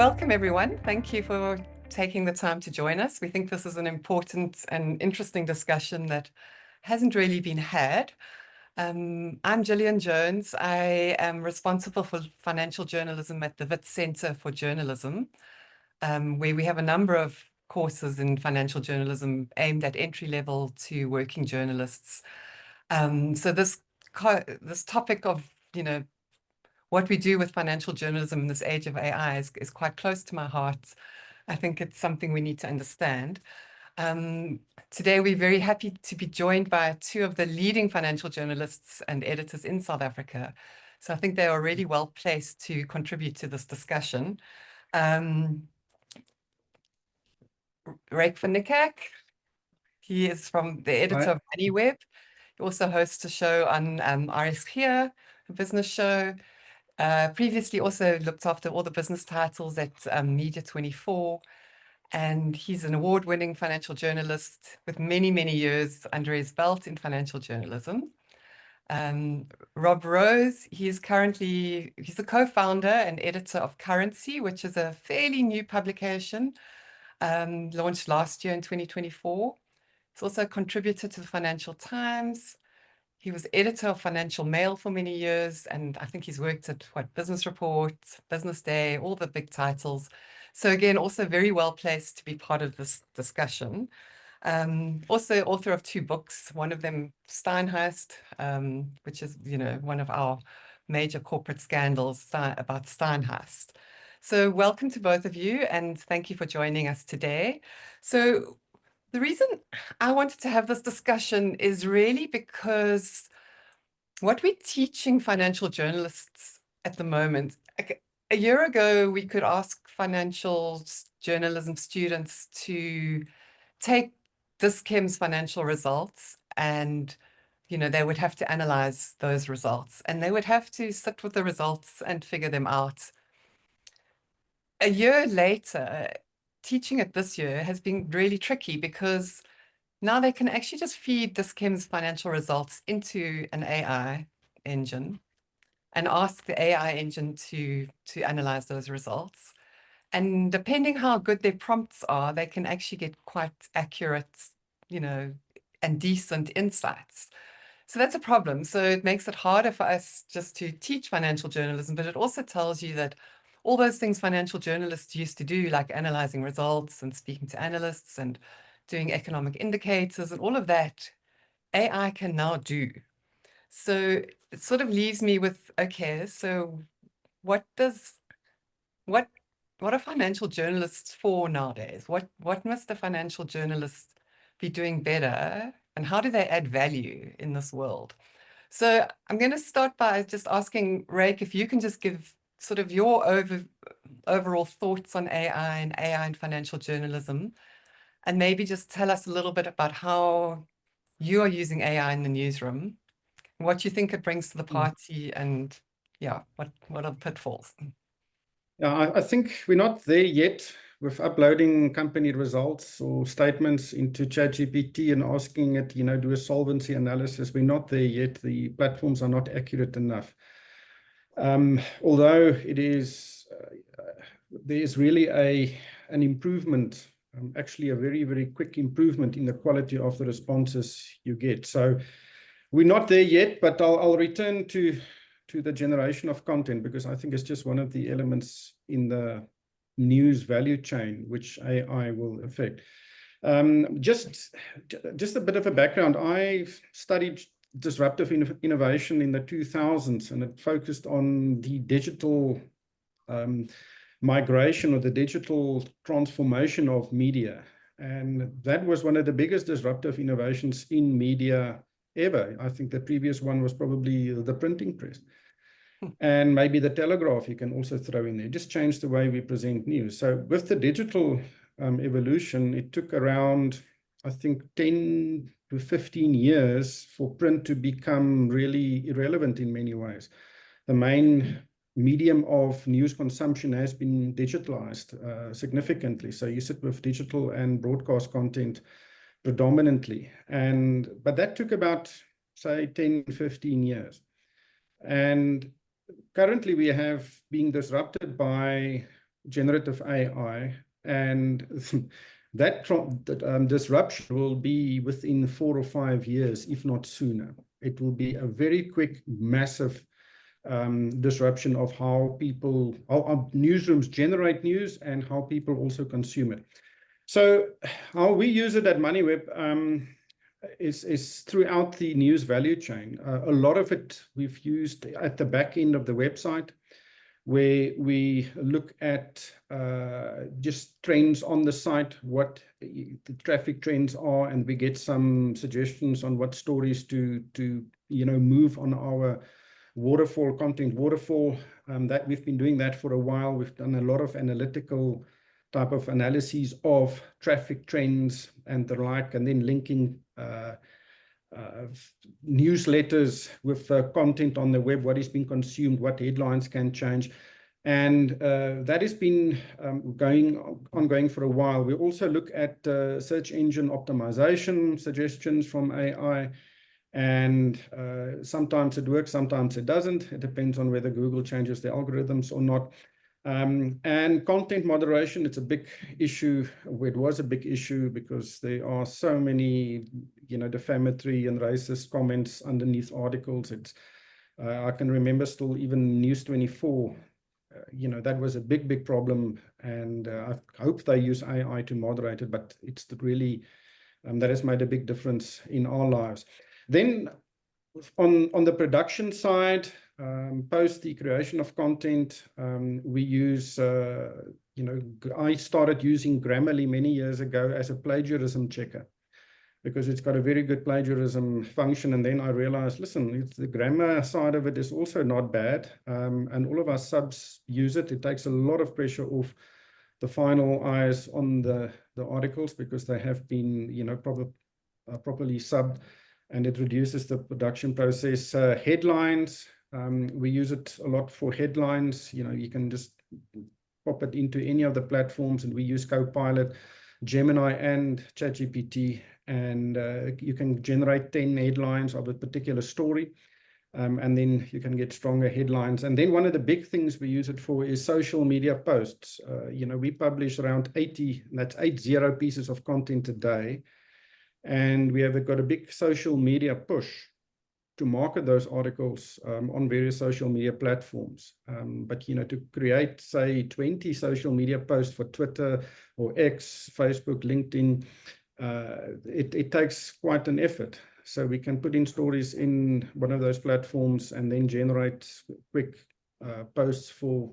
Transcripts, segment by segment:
Welcome, everyone. Thank you for taking the time to join us. We think this is an important and interesting discussion that hasn't really been had. I'm Gillian Jones. I am responsible for financial journalism at the Wits Centre for Journalism, where we have a number of courses in financial journalism aimed at entry-level to working journalists. So this topic of, what we do with financial journalism in this age of AI is quite close to my heart. I think it's something we need to understand. Today, we're very happy to be joined by two of the leading financial journalists and editors in South Africa. So I think they are really well placed to contribute to this discussion. Ryk van Niekerk, he is from the editor of Moneyweb. He also hosts a show on RSG, a business show. Previously also looked after all the business titles at Media 24, and he's an award-winning financial journalist with many, many years under his belt in financial journalism. Rob Rose, he's a co-founder and editor of Currency, which is a fairly new publication, launched last year in 2024. He's also a contributor to the Financial Times. He was editor of Financial Mail for many years, and I think he's worked at Business Report, Business Day, all the big titles. So again, also very well placed to be part of this discussion. Also author of two books, one of them Steinheist, which is, one of our major corporate scandals about Steinheist. So welcome to both of you, and thank you for joining us today. So the reason I wanted to have this discussion is really because what we're teaching financial journalists at the moment, a year ago, we could ask financial journalism students to take Dis-Chem's financial results and, they would have to analyze those results and they would have to sit with the results and figure them out. A year later, teaching it this year has been really tricky because now they can actually just feed Dis-Chem's financial results into an AI engine and ask the AI engine to analyze those results. And depending how good their prompts are, they can actually get quite accurate, and decent insights. So that's a problem. So it makes it harder for us just to teach financial journalism, but it also tells you that all those things financial journalists used to do, like analyzing results and speaking to analysts and doing economic indicators and all of that, AI can now do. So it sort of leaves me with, okay, so what are financial journalists for nowadays? What must a financial journalist be doing better? And how do they add value in this world? So I'm going to start by just asking Ryk if you can just give sort of your overall thoughts on AI and financial journalism, and maybe just tell us a little bit about how you are using AI in the newsroom, what you think it brings to the party, and what are the pitfalls? Yeah, I think we're not there yet with uploading company results or statements into ChatGPT and asking it, do a solvency analysis. We're not there yet. The platforms are not accurate enough. Although it is, there is really an improvement, actually a very, very quick improvement in the quality of the responses you get. So we're not there yet, but I'll return to the generation of content, because I think it's just one of the elements in the news value chain which AI will affect. Just a bit of a background. I studied disruptive innovation in the 2000s, and it focused on the digital migration or the digital transformation of media. And that was one of the biggest disruptive innovations in media ever. I think the previous one was probably the printing press. And maybe the telegraph you can also throw in there. It just changed the way we present news. So with the digital evolution, it took around, I think, 10 to 15 years for print to become really irrelevant in many ways. The main medium of news consumption has been digitalized significantly. So you sit with digital and broadcast content predominantly. But that took about, say, 10, 15 years. And currently we have been disrupted by generative AI, and that disruption will be within 4 or 5 years, if not sooner. It will be a very quick, massive disruption of how newsrooms generate news and how people also consume it. So how we use it at Moneyweb is throughout the news value chain. A lot of it we've used at the back end of the website, where we look at just trends on the site, what the traffic trends are, and we get some suggestions on what stories to move on our content waterfall. That we've been doing that for a while. We've done a lot of analytical type of analyses of traffic trends and the like, and then linking newsletters with content on the web, what is being consumed, what headlines can change. And that has been ongoing for a while. We also look at search engine optimization suggestions from AI, and sometimes it works, sometimes it doesn't. It depends on whether Google changes the algorithms or not. And content moderation, it's a big issue. It was a big issue because there are so many, defamatory and racist comments underneath articles. I can remember still even News 24, that was a big, big problem. And I hope they use AI to moderate it, but it's really, that has made a big difference in our lives. Then on the production side, post the creation of content, we use, I started using Grammarly many years ago as a plagiarism checker, because it's got a very good plagiarism function. And then I realized, listen, the grammar side of it is also not bad. And all of our subs use it. It takes a lot of pressure off the final eyes on the articles, because they have been, properly subbed, and it reduces the production process. Headlines, we use it a lot for headlines. You can just pop it into any of the platforms, and we use Copilot, Gemini, and ChatGPT, and you can generate 10 headlines of a particular story, and then you can get stronger headlines. And then one of the big things we use it for is social media posts. We publish around 80 pieces of content a day, and we have got a big social media push to market those articles on various social media platforms. But, to create, say, 20 social media posts for Twitter or X, Facebook, LinkedIn, it takes quite an effort. So we can put in stories in one of those platforms and then generate quick posts for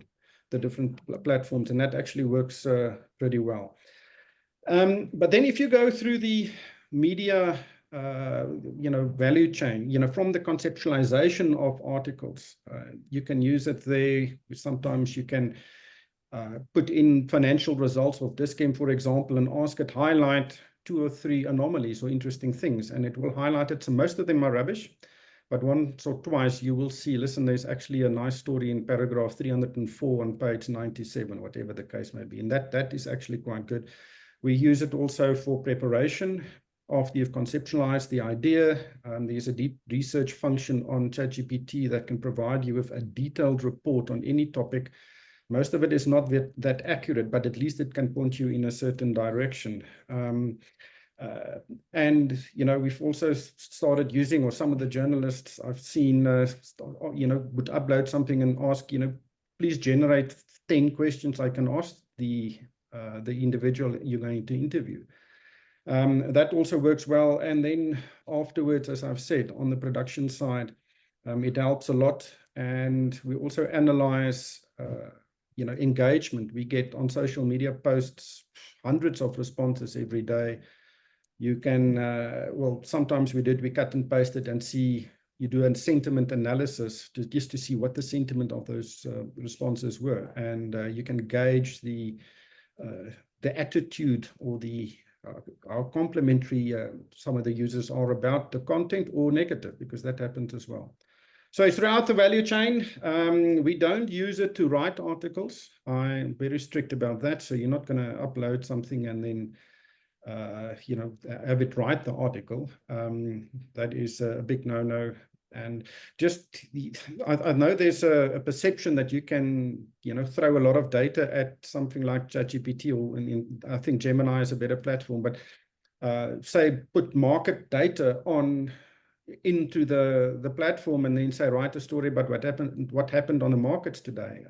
the different platforms. And that actually works pretty well. But then if you go through the media value chain, from the conceptualization of articles, you can use it there. Sometimes you can put in financial results of Dis-Chem, for example, and ask it highlight 2 or 3 anomalies or interesting things, and it will highlight it. So most of them are rubbish, but once or twice you will see, listen, there's actually a nice story in paragraph 304 on page 97, whatever the case may be, and that is actually quite good. We use it also for preparation. After you've conceptualized the idea, there's a deep research function on ChatGPT that can provide you with a detailed report on any topic. Most of it is not that accurate, but at least it can point you in a certain direction. And, we've also started using, or some of the journalists I've seen, would upload something and ask, please generate 10 questions I can ask the individual you're going to interview. That also works well. And then afterwards, as I've said, on the production side, it helps a lot. And we also analyze, engagement. We get on social media posts hundreds of responses every day. You can, sometimes we cut and paste it and see, you do a sentiment analysis just to see what the sentiment of those responses were. And you can gauge the attitude or how complimentary some of the users are about the content, or negative, because that happens as well. So throughout the value chain, we don't use it to write articles. I'm very strict about that. So you're not going to upload something and then, have it write the article. That is a big no-no. And just, I know there's a perception that you can, throw a lot of data at something like ChatGPT, or I think Gemini is a better platform, but say put market data into the platform and then say write a story about what happened on the markets today.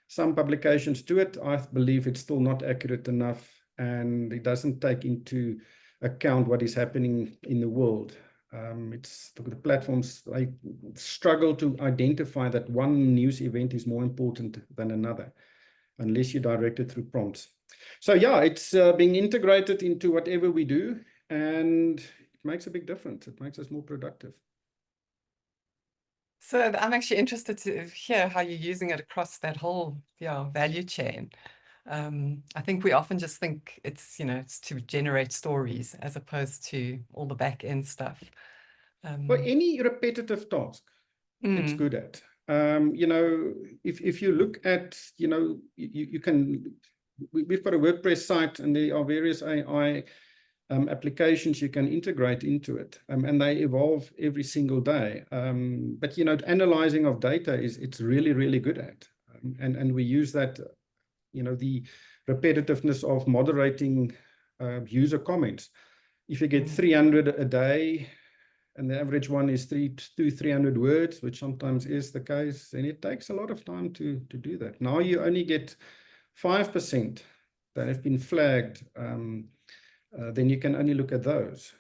Some publications do it. I believe it's still not accurate enough, and it doesn't take into account what is happening in the world. The platforms, I struggle to identify that one news event is more important than another, unless you direct it through prompts. So yeah, it's being integrated into whatever we do, and it makes a big difference. It makes us more productive. So I'm actually interested to hear how you're using it across that whole value chain. I think we often just think it's to generate stories as opposed to all the back end stuff. For any repetitive task, it's good at. If you look at, you can, we've got a WordPress site, and there are various AI applications you can integrate into it, and they evolve every single day. But analyzing of data it's really, really good at, and we use that, the repetitiveness of moderating user comments. If you get 300 a day, and the average one is 300 words, which sometimes is the case, and it takes a lot of time to do that. Now you only get 5% that have been flagged. Then you can only look at those.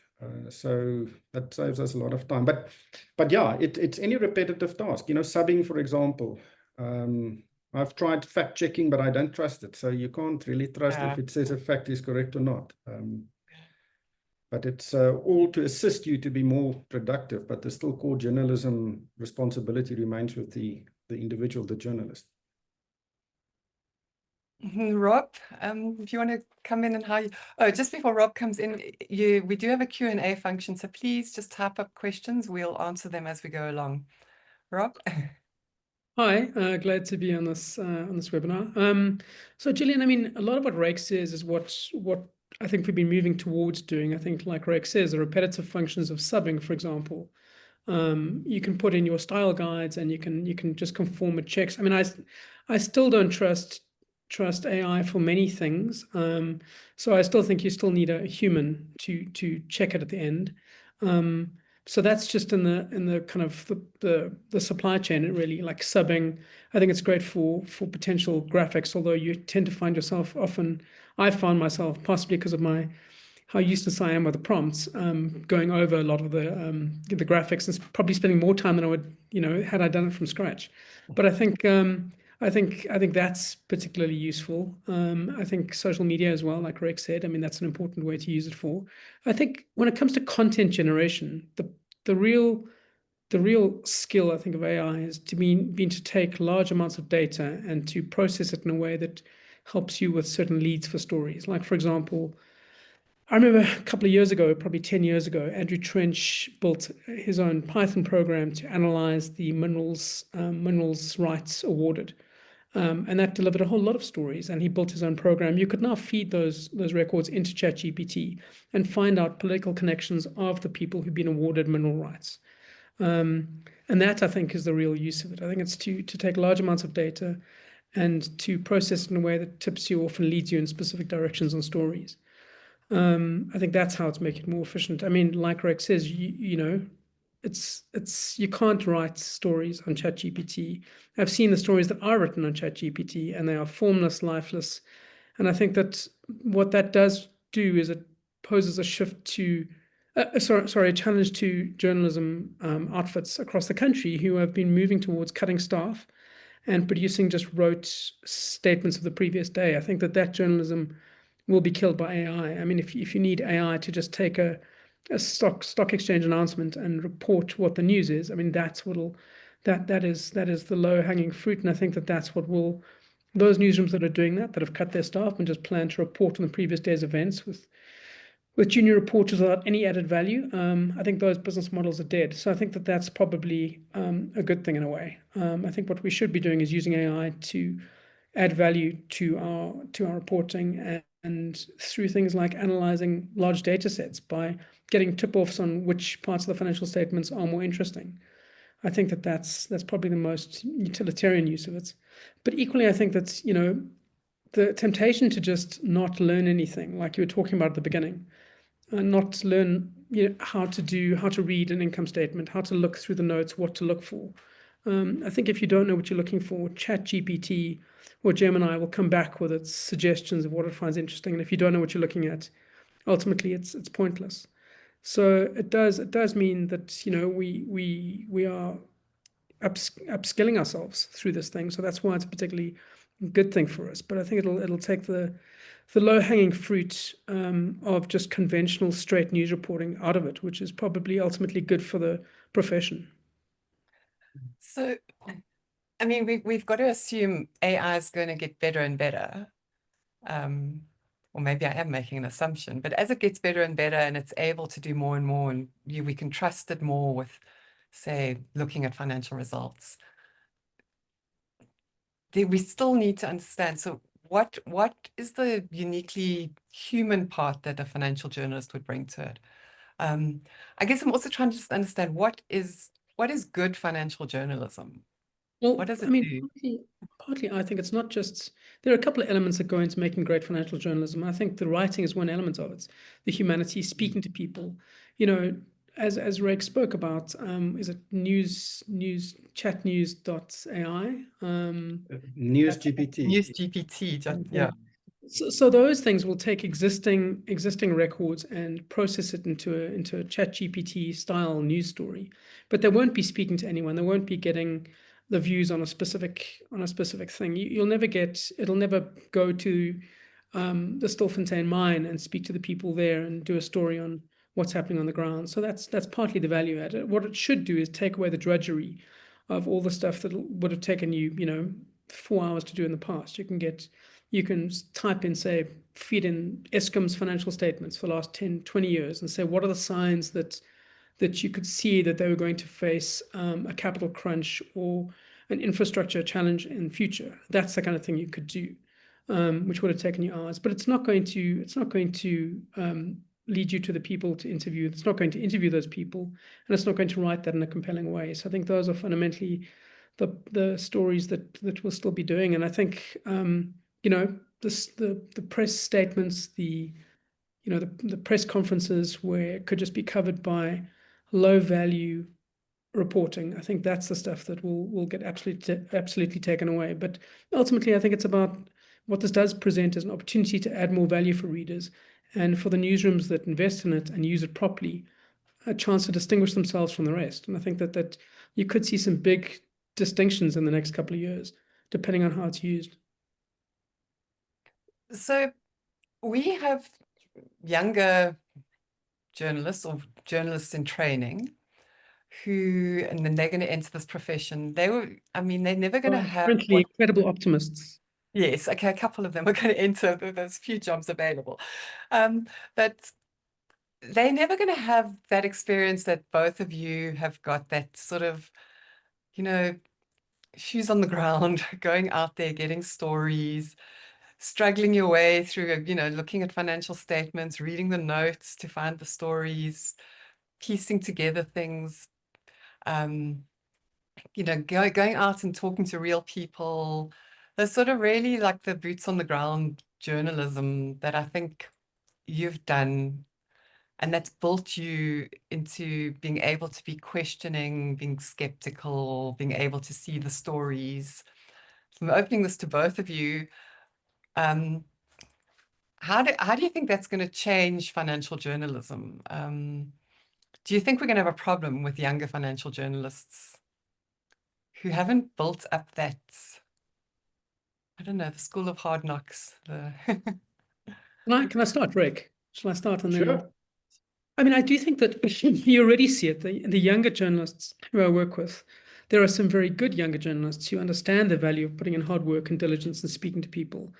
So that saves us a lot of time. But yeah, it's any repetitive task. Subbing, for example. I've tried fact checking, but I don't trust it. So you can't really trust if it says a fact is correct or not. But it's all to assist you to be more productive. But the still core journalism responsibility remains with the individual, the journalist. Rob, if you want to come in, and just before Rob comes in, we do have a Q&A function, so please just type up questions. We'll answer them as we go along. Rob? Hi, glad to be on this webinar. So Gillian, I mean, a lot of what Ryk says is what I think we've been moving towards doing. I think, like Ryk says, the repetitive functions of subbing, for example, you can put in your style guides, and you can just conform it checks. I mean, I still don't trust AI for many things. So I still think you still need a human to check it at the end. So that's just in the kind of the supply chain. It really, like subbing, I think it's great for potential graphics, although you tend to find yourself often, I found myself, possibly because of how useless I am with the prompts, going over a lot of the graphics, and probably spending more time than I would, had I done it from scratch. But I think that's particularly useful. I think social media as well, like Ryk said, I mean, that's an important way to use it for. I think when it comes to content generation, the real skill, I think, of AI is to take large amounts of data and to process it in a way that helps you with certain leads for stories. Like, for example, I remember a couple of years ago, probably 10 years ago, Andrew Trench built his own Python program to analyze the minerals rights awarded. And that delivered a whole lot of stories, and he built his own program. You could now feed those records into ChatGPT and find out political connections of the people who've been awarded mineral rights. And that, I think, is the real use of it. I think it's to take large amounts of data and to process it in a way that tips you off and leads you in specific directions on stories. I think that's how it's making it more efficient. I mean, like Ryk says, it's you can't write stories on ChatGPT. I've seen the stories that are written on ChatGPT, and they are formless, lifeless. And I think that what that does do is it poses a shift to, a challenge to journalism outfits across the country who have been moving towards cutting staff and producing just rote statements of the previous day. I think that journalism will be killed by AI. I mean, if you need AI to just take a stock exchange announcement and report what the news is, I mean, that is the low hanging fruit. And I think that's what will, those newsrooms that are doing that have cut their staff and just plan to report on the previous day's events with junior reporters without any added value. I think those business models are dead. So I think that's probably a good thing in a way. I think what we should be doing is using AI to add value to our reporting, and through things like analyzing large data sets by getting tip-offs on which parts of the financial statements are more interesting. I think that that's probably the most utilitarian use of it. But equally, I think that, you know, the temptation to just not learn anything, like you were talking about at the beginning, not learn, you know, how to read an income statement, how to look through the notes, what to look for. I think if you don't know what you're looking for, ChatGPT or Gemini will come back with its suggestions of what it finds interesting. And if you don't know what you're looking at, ultimately it's pointless. So it does mean that, you know, we are upskilling ourselves through this thing. So that's why it's a particularly good thing for us. But I think it'll take the low-hanging fruit of just conventional straight news reporting out of it, which is probably ultimately good for the profession. So, I mean, we've got to assume AI is going to get better and better. Or maybe I am making an assumption, but as it gets better and better and it's able to do more and more, and we can trust it more with, say, looking at financial results, we still need to understand. So what is the uniquely human part that a financial journalist would bring to it? I guess I'm also trying to just understand what is good financial journalism? Well, What does it I mean, do? partly, I think it's not just, there are a couple of elements that go into making great financial journalism. I think the writing is one element of it, the humanity, speaking to people. You know, as Ryk spoke about, is it chatnews.ai? News GPT. News GPT, yeah. So those things will take existing records and process it into a ChatGPT style news story, but they won't be speaking to anyone. They won't be getting the views on a specific thing. It'll never go to the Stilfontein mine and speak to the people there and do a story on what's happening on the ground. So that's partly the value add. What it should do is take away the drudgery of all the stuff that would have taken you, you know, 4 hours to do in the past. You can type in, say, feed in Eskom's financial statements for the last 10, 20 years and say, what are the signs that you could see that they were going to face a capital crunch or an infrastructure challenge in the future? That's the kind of thing you could do, which would have taken you hours. But it's not going to lead you to the people to interview. It's not going to interview those people, and it's not going to write that in a compelling way. So I think those are fundamentally the stories that we'll still be doing. And I think you know, the press statements, the press conferences where it could just be covered by low value reporting. I think that's the stuff that will get absolutely taken away. But ultimately, I think it's about what this does present as an opportunity to add more value for readers, and for the newsrooms that invest in it and use it properly, a chance to distinguish themselves from the rest. And I think that you could see some big distinctions in the next couple of years, depending on how it's used. So we have younger journalists or journalists in training who, and then they're going to enter this profession. They're never going to have incredible optimists. Yes, okay, a couple of them are going to enter. There's few jobs available, but they're never going to have that experience that both of you have got. That sort of, you know, shoes on the ground, going out there, getting stories, struggling your way through, you know, looking at financial statements, reading the notes to find the stories, piecing together things. You know, going out and talking to real people. There's sort of really like the boots on the ground journalism that I think you've done, and that's built you into being able to be questioning, being skeptical, being able to see the stories. So I'm opening this to both of you. How do you think that's going to change financial journalism? Do you think we're going to have a problem with younger financial journalists who haven't built up that, I don't know, the school of hard knocks? Can I start, Ryk? Shall I start and then? Sure. I mean, I do think that you already see it. The younger journalists who I work with, there are some very good younger journalists who understand the value of putting in hard work and diligence and speaking to people.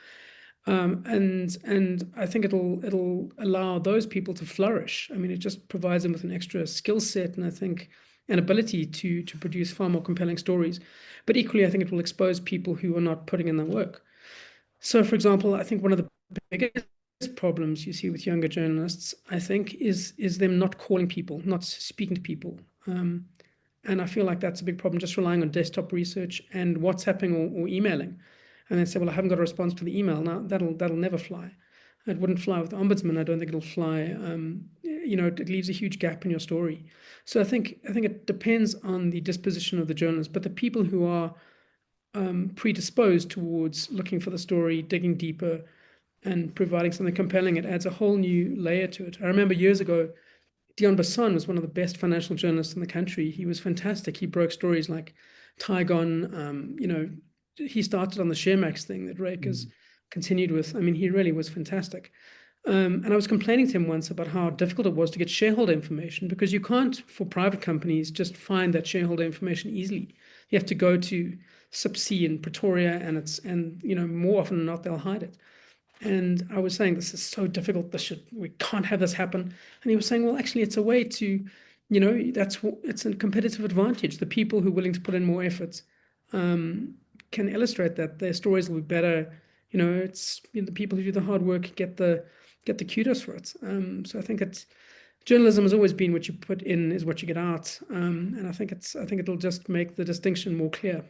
And I think it'll allow those people to flourish. I mean, it just provides them with an extra skill set, and I think an ability to produce far more compelling stories. But equally, I think it will expose people who are not putting in the work. So, for example, I think one of the biggest problems you see with younger journalists, I think, is them not calling people, not speaking to people. And I feel like that's a big problem, just relying on desktop research and WhatsApping or emailing. And then say, well, I haven't got a response to the email. Now, that'll never fly. It wouldn't fly with the Ombudsman. I don't think it'll fly. It leaves a huge gap in your story. So I think it depends on the disposition of the journalist. But the people who are predisposed towards looking for the story, digging deeper, and providing something compelling, it adds a whole new layer to it. I remember years ago, Dion Bassan was one of the best financial journalists in the country. He was fantastic. He broke stories like Tygon. He started on the ShareMax thing that Ryk has continued with. I mean, he really was fantastic. And I was complaining to him once about how difficult it was to get shareholder information, because you can't, for private companies, just find that shareholder information easily. You have to go to SIPC in Pretoria, and more often than not, they'll hide it. And I was saying, this is so difficult. We can't have this happen. And he was saying, well, actually, it's a way to, it's a competitive advantage. The people who are willing to put in more efforts can illustrate that their stories will be better. It's the people who do the hard work get the kudos for it. So I think journalism has always been what you put in is what you get out. And I think it'll just make the distinction more clear.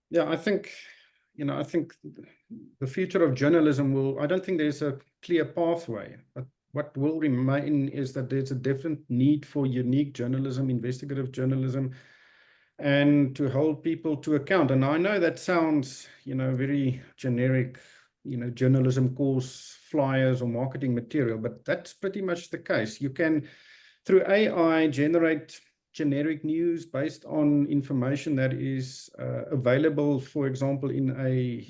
Yeah, I think the future of journalism I don't think there's a clear pathway, but what will remain is that there's a definite need for unique journalism, investigative journalism, and to hold people to account. And I know that sounds, very generic, journalism course flyers or marketing material, but that's pretty much the case. You can, through AI, generate generic news based on information that is available, for example, in a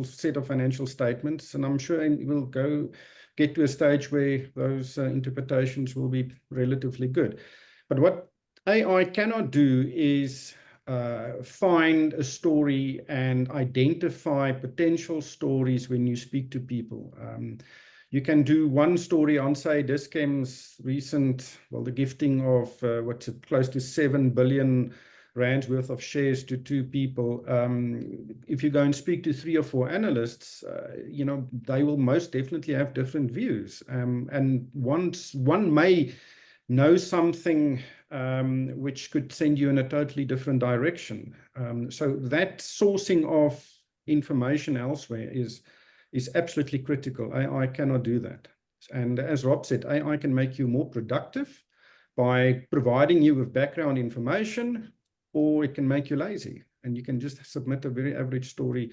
set of financial statements. And I'm sure we'll get to a stage where those interpretations will be relatively good. But what AI cannot do is find a story and identify potential stories when you speak to people. You can do one story on, say, Dis-Chem's recent, the gifting of close to 7 billion rands worth of shares to 2 people. If you go and speak to 3 or 4 analysts, they will most definitely have different views. And one may know something which could send you in a totally different direction. So that sourcing of information elsewhere is absolutely critical. AI cannot do that. And as Rob said, AI can make you more productive by providing you with background information, or it can make you lazy. And you can just submit a very average story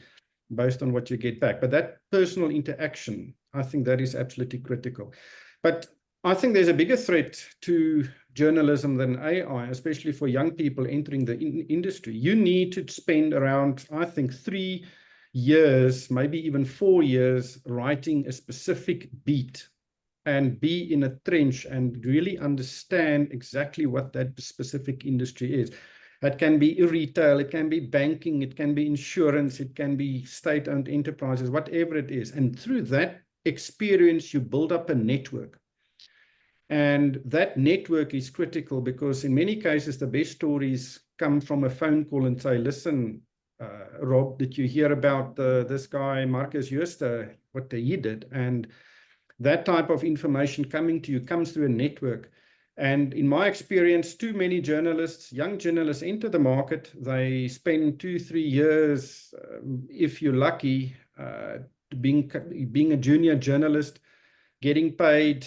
based on what you get back. But that personal interaction, I think that is absolutely critical. But I think there's a bigger threat to journalism than AI, especially for young people entering the industry. You need to spend around, I think, 3 years, maybe even 4 years, writing a specific beat and be in a trench and really understand exactly what that specific industry is. It can be retail, it can be banking, it can be insurance, it can be state-owned enterprises, whatever it is. And through that experience, you build up a network. And that network is critical because in many cases, the best stories come from a phone call and say, listen, Rob, did you hear about this guy, Marcus Jooste, what he did? And that type of information coming to you comes through a network. And in my experience, too many journalists, young journalists, enter the market. They spend 2-3 years, if you're lucky, being a junior journalist, getting paid,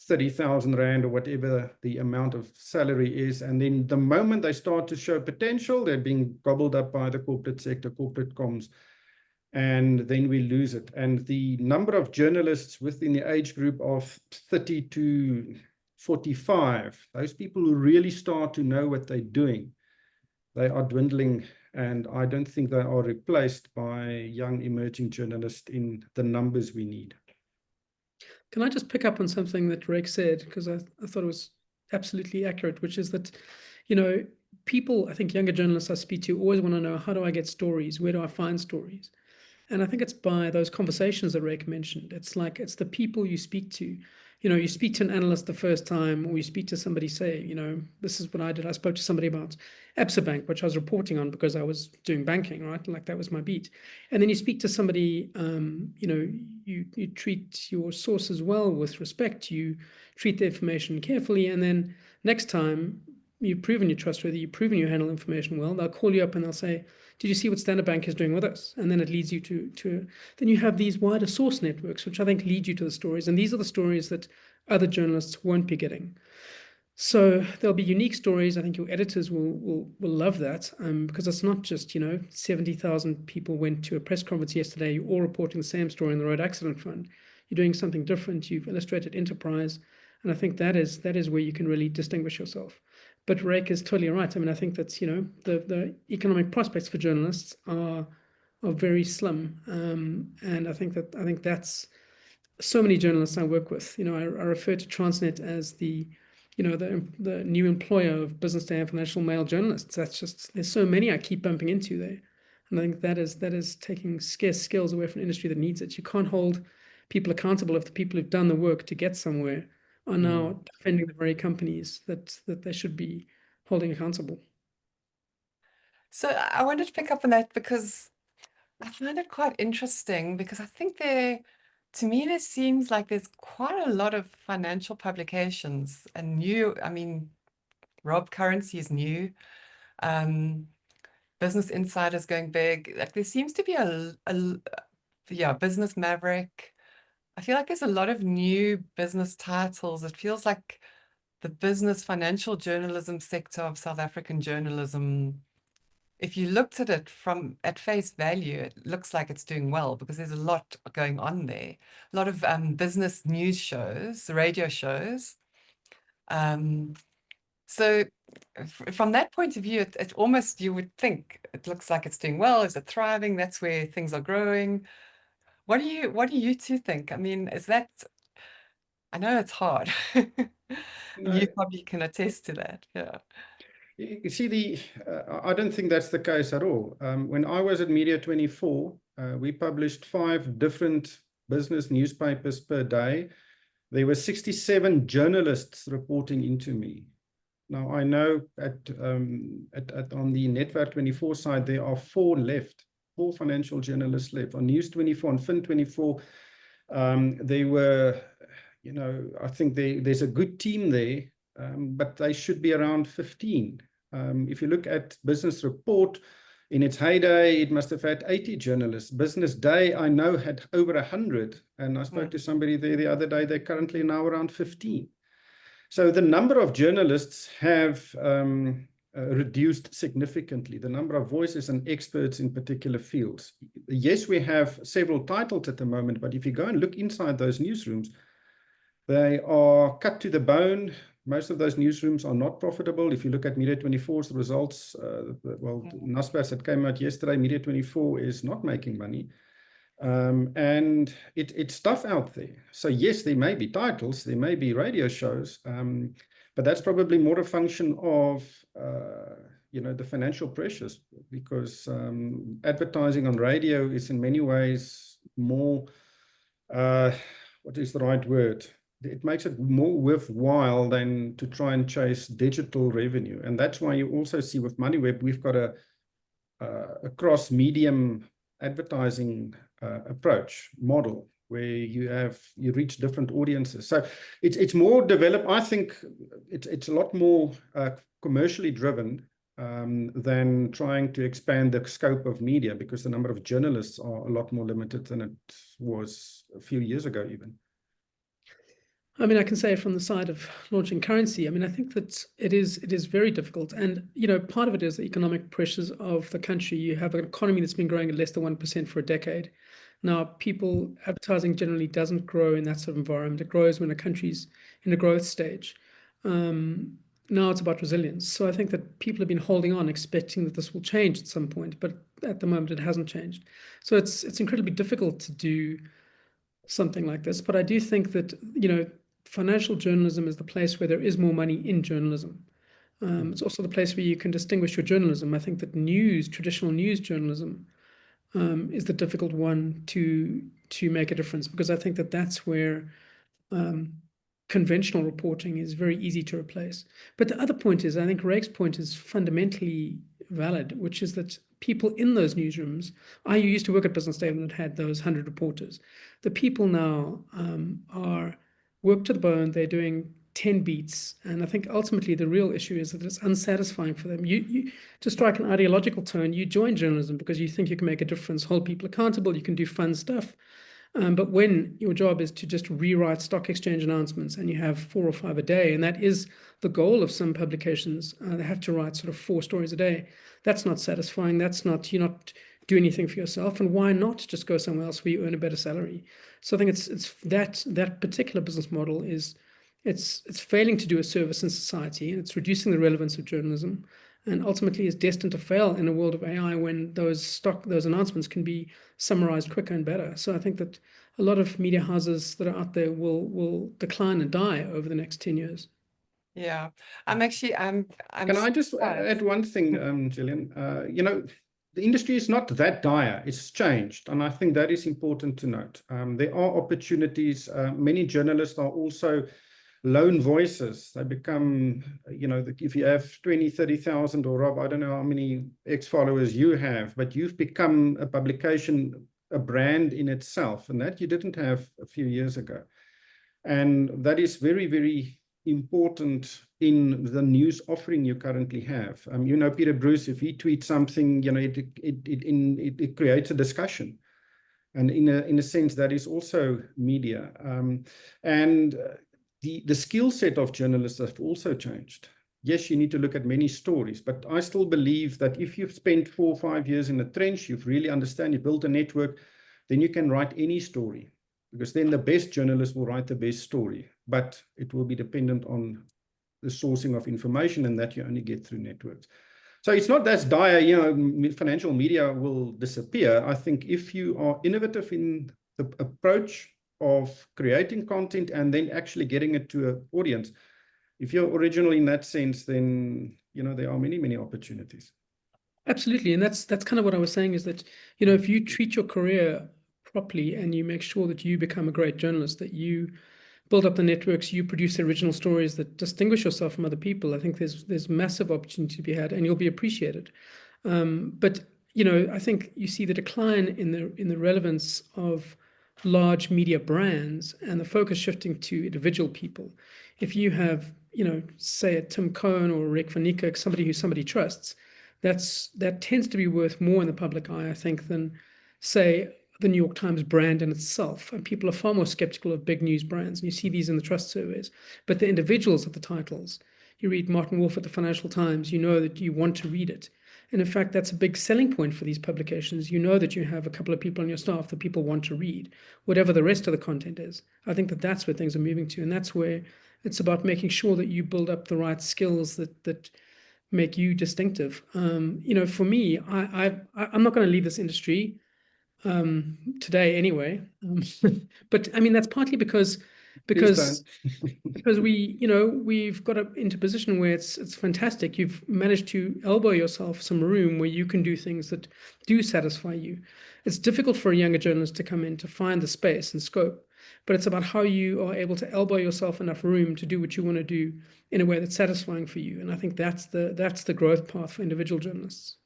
30,000 Rand or whatever the amount of salary is. And then the moment they start to show potential, they're being gobbled up by the corporate sector, corporate comms, and then we lose it. And the number of journalists within the age group of 30 to 45, those people who really start to know what they're doing, they are dwindling. And I don't think they are replaced by young emerging journalists in the numbers we need. Can I just pick up on something that Ryk said, because I thought it was absolutely accurate, which is that, people, I think younger journalists I speak to always want to know, how do I get stories? Where do I find stories? And I think it's by those conversations that Ryk mentioned. It's like, it's the people you speak to. You speak to an analyst the first time, or you speak to somebody, say, this is what I did. I spoke to somebody about Absa Bank, which I was reporting on because I was doing banking, right? Like that was my beat. And then you speak to somebody, you treat your sources well, with respect, you treat the information carefully. And then next time you've proven you're trustworthy, you've proven you handle information well, they'll call you up and they'll say, did you see what Standard Bank is doing with us? And then it leads you to then you have these wider source networks, which I think lead you to the stories. And these are the stories that other journalists won't be getting. So there'll be unique stories. I think your editors will love that, because it's not just, 70,000 people went to a press conference yesterday. You're all reporting the same story in the Road Accident Fund. You're doing something different. You've illustrated enterprise. And I think that is where you can really distinguish yourself. But Ryk is totally right. I mean, I think that's, the economic prospects for journalists are very slim. And I think that's so many journalists I work with. I refer to Transnet as the new employer of Business Day and Financial Mail journalists. That's just, there's so many I keep bumping into there. And I think that is taking scarce skills away from an industry that needs it. You can't hold people accountable if the people who've done the work to get somewhere are now defending the very companies that they should be holding accountable. So I wanted to pick up on that because I find it quite interesting, because I think to me, there seems like there's quite a lot of financial publications and new. I mean, Rob Currency is new. Business Insider's going big. Like there seems to be Business Maverick. I feel like there's a lot of new business titles. It feels like the business financial journalism sector of South African journalism, if you looked at it at face value, it looks like it's doing well because there's a lot going on there. A lot of business news shows, radio shows. So from that point of view, it almost, you would think it looks like it's doing well. Is it thriving? That's where things are growing. What do you two think? I mean, I know it's hard. You probably can attest to that. Yeah. You see, I don't think that's the case at all. When I was at Media 24, we published 5 different business newspapers per day. There were 67 journalists reporting into me. Now, I know on the Netwerk 24 side, there are 4 left, 4 financial journalists left. On News 24, on Fin 24, they were, I think there's a good team there, but they should be around 15. If you look at Business Report, in its heyday, it must have had 80 journalists. Business Day, I know, had over 100. And I spoke to somebody there the other day, they're currently now around 15. So the number of journalists have reduced significantly, the number of voices and experts in particular fields. Yes, we have several titles at the moment, but if you go and look inside those newsrooms, they are cut to the bone. Most of those newsrooms are not profitable. If you look at Media 24's results, Naspers that came out yesterday, Media 24 is not making money. And it's tough out there. So yes, there may be titles, there may be radio shows, but that's probably more a function of the financial pressures, because advertising on radio is in many ways more, what is the right word? It makes it more worthwhile than to try and chase digital revenue. And that's why you also see with Moneyweb, we've got a cross-medium advertising approach model where you reach different audiences. So it's more developed. I think it's a lot more commercially driven than trying to expand the scope of media, because the number of journalists are a lot more limited than it was a few years ago even. I mean, I can say from the side of launching currency, I mean, I think that it is very difficult. And, part of it is the economic pressures of the country. You have an economy that's been growing at less than 1% for a decade. Now, advertising generally doesn't grow in that sort of environment. It grows when a country's in a growth stage. Now it's about resilience. So I think that people have been holding on, expecting that this will change at some point, but at the moment it hasn't changed. So it's incredibly difficult to do something like this. But I do think that, financial journalism is the place where there is more money in journalism. It's also the place where you can distinguish your journalism. I think that traditional news journalism, is the difficult one to make a difference, because I think that that's where conventional reporting is very easy to replace. But the other point is, I think Ryk's point is fundamentally valid, which is that people in those newsrooms, I used to work at Business Daily that had those 100 reporters. The people now are worked to the bone. They're doing 10 beats. And I think ultimately the real issue is that it's unsatisfying for them. You to strike an ideological tone, you join journalism because you think you can make a difference, hold people accountable, you can do fun stuff. But when your job is to just rewrite stock exchange announcements and you have 4 or 5 a day, and that is the goal of some publications, they have to write sort of 4 stories a day. That's not satisfying. You're not doing anything for yourself. And why not just go somewhere else where you earn a better salary? So I think it's that particular business model is it's failing to do a service in society, and it's reducing the relevance of journalism, and ultimately is destined to fail in a world of AI when those announcements can be summarized quicker and better. So I think that a lot of media houses that are out there will decline and die over the next 10 years. Yeah, I'm Can I just add one thing, Gillian? The industry is not that dire. It's changed. And I think that is important to note. There are opportunities. Many journalists are also lone voices. They become, if you have 20, 30,000, or Rob, I don't know how many ex-followers you have, but you've become a publication, a brand in itself, and that you didn't have a few years ago. And that is very, very important in the news offering you currently have. Peter Bruce, if he tweets something, it creates a discussion. And in a sense, that is also media. The skill set of journalists have also changed. Yes, you need to look at many stories, but I still believe that if you've spent 4 or 5 years in the trench, you've really understand, you built a network, then you can write any story, because then the best journalist will write the best story, but it will be dependent on the sourcing of information, and that you only get through networks. So it's not that dire, financial media will disappear. I think if you are innovative in the approach of creating content and then actually getting it to an audience, if you're original in that sense, then there are many, many opportunities. Absolutely. And that's kind of what I was saying, is that if you treat your career properly and you make sure that you become a great journalist, that you build up the networks, you produce original stories that distinguish yourself from other people, I think there's massive opportunity to be had, and you'll be appreciated. But I think you see the decline in the relevance of large media brands and the focus shifting to individual people. If you have, say a Tim Cohen or Ryk van Niekerk, somebody who somebody trusts, that tends to be worth more in the public eye, I think, than, say, the New York Times brand in itself. And people are far more skeptical of big news brands. And you see these in the trust surveys. But the individuals at the titles, you read Martin Wolf at the Financial Times, you know that you want to read it. And in fact, that's a big selling point for these publications. You know that you have a couple of people on your staff that people want to read, whatever the rest of the content is. I think that that's where things are moving to. And that's where it's about making sure that you build up the right skills that make you distinctive. For me, I'm not going to leave this industry today anyway. But I mean, that's partly because we've got into a position where it's fantastic. You've managed to elbow yourself some room where you can do things that do satisfy you. It's difficult for a younger journalist to come in to find the space and scope, but it's about how you are able to elbow yourself enough room to do what you want to do in a way that's satisfying for you. And I think that's the growth path for individual journalists.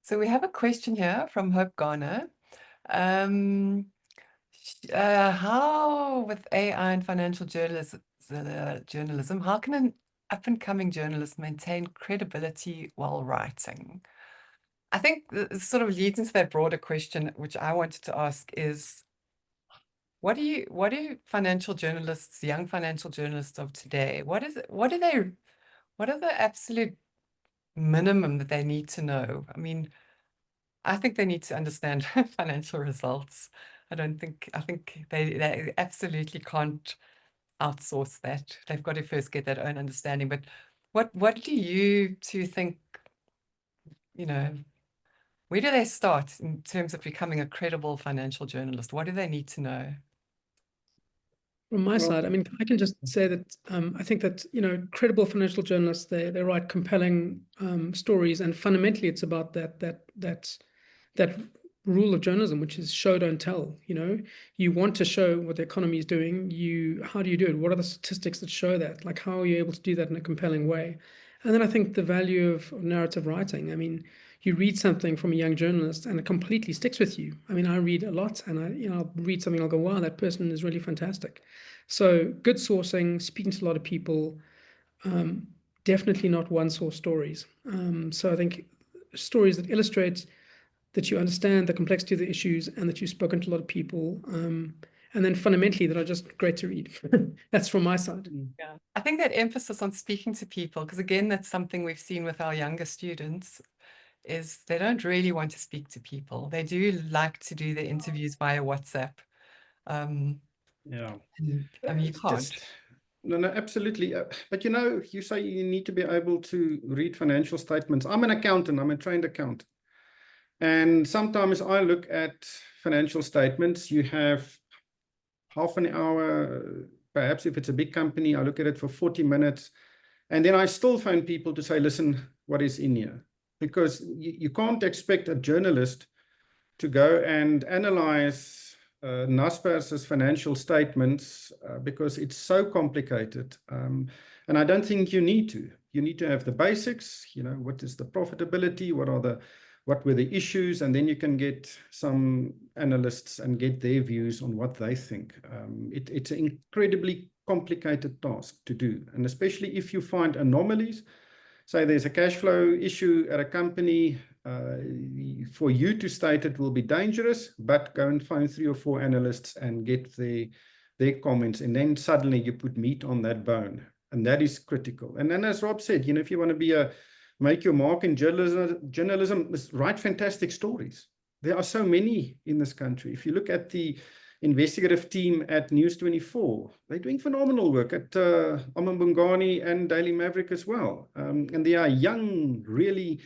So we have a question here from Hope Garner. How, with AI and financial journalism, how can an up-and-coming journalist maintain credibility while writing? I think this sort of leads into that broader question, which I wanted to ask is, what do financial journalists, young financial journalists of today, what are the absolute minimum that they need to know? I mean, I think they need to understand financial results. I think they absolutely can't outsource that. They've got to first get their own understanding. But what do you two think, where do they start in terms of becoming a credible financial journalist? What do they need to know? From my side, I mean, I can just say that I think that, credible financial journalists, they write compelling stories, and fundamentally it's about that that rule of journalism, which is show, don't tell. You know, you want to show what the economy is doing. How do you do it? What are the statistics that show that? Like, how are you able to do that in a compelling way? And then I think the value of narrative writing. I mean, you read something from a young journalist and it completely sticks with you. I mean, I read a lot, and I'll read something, I'll go, wow, that person is really fantastic. So good sourcing, speaking to a lot of people, definitely not one source stories. So I think stories that illustrate that you understand the complexity of the issues and that you've spoken to a lot of people, and then fundamentally that are just great to read. That's from my side. Yeah, I think that emphasis on speaking to people, because again, that's something we've seen with our younger students, is they don't really want to speak to people. They do like to do the interviews via WhatsApp. Yeah. I mean, you It's can't. No, absolutely. But you say you need to be able to read financial statements. I'm an accountant. I'm a trained accountant. And sometimes I look at financial statements. You have half an hour, perhaps if it's a big company, I look at it for 40 minutes. And then I still find people to say, listen, what is in here? Because you can't expect a journalist to go and analyze Naspers' financial statements because it's so complicated. And I don't think you need to. You need to have the basics, what is the profitability, what were the issues, and then you can get some analysts and get their views on what they think. It's an incredibly complicated task to do, and especially if you find anomalies. Say there's a cash flow issue at a company, for you to state it will be dangerous, but go and find 3 or 4 analysts and get their comments, and then suddenly you put meat on that bone, and that is critical. And then, as Rob said, if you want to make your mark in journalism, write fantastic stories. There are so many in this country. If you look at the investigative team at News 24, they're doing phenomenal work at Amambungani and Daily Maverick as well. And they are young, really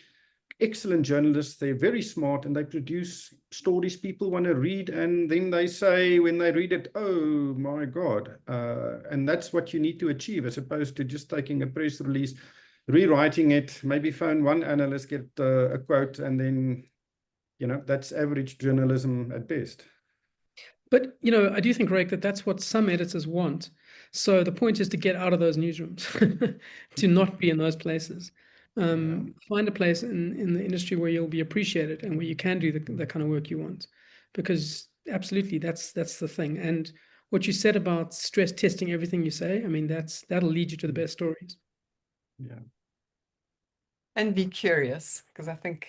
excellent journalists. They're very smart, and they produce stories people want to read, and then they say when they read it, oh my God. And that's what you need to achieve, as opposed to just taking a press release, rewriting it, maybe phone one analyst, get a quote, and then, that's average journalism at best. But, I do think, Ryk, that's what some editors want. So the point is to get out of those newsrooms, to not be in those places. Find a place in the industry where you'll be appreciated and where you can do the kind of work you want. Because absolutely, that's the thing. And what you said about stress testing everything you say, I mean, that'll lead you to the best stories. Yeah. And be curious, because I think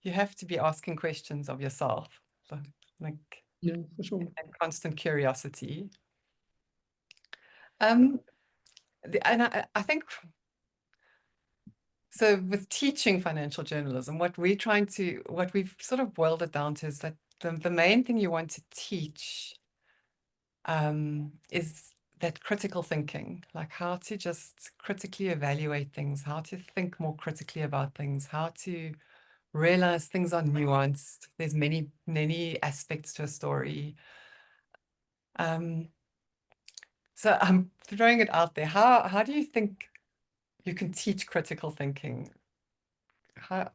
you have to be asking questions of yourself. Yeah, for sure. And constant curiosity. And I think, so with teaching financial journalism, what we've sort of boiled it down to is that the main thing you want to teach is that critical thinking, like how to just critically evaluate things, how to think more critically about things, how to realize things are nuanced. There's many, many aspects to a story. So I'm throwing it out there. How do you think you can teach critical thinking? How